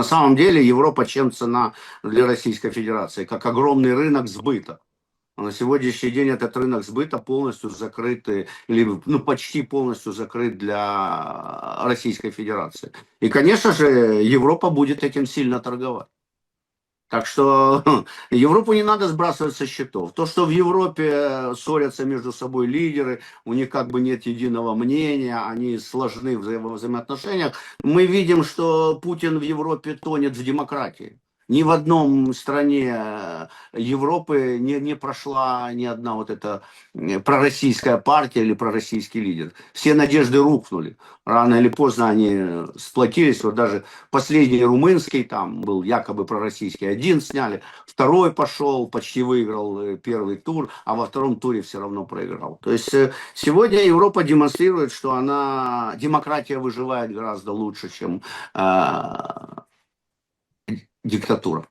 На самом деле Европа чем цена для Российской Федерации? Как огромный рынок сбыта. На сегодняшний день этот рынок сбыта полностью закрыт, или ну, почти полностью закрыт для Российской Федерации. И, конечно же, Европа будет этим сильно торговать. Так что Европу не надо сбрасывать со счетов. То, что в Европе ссорятся между собой лидеры, у них как бы нет единого мнения, они сложны в взаимоотношениях, мы видим, что Путин в Европе тонет в демократии. Ни в одном стране Европы не прошла ни одна вот эта пророссийская партия или пророссийский лидер. Все надежды рухнули. Рано или поздно они сплотились. Вот даже последний румынский там был якобы пророссийский. Один сняли, второй пошел, почти выиграл первый тур, а во втором туре все равно проиграл. То есть сегодня Европа демонстрирует, что демократия выживает гораздо лучше, чем диктатура.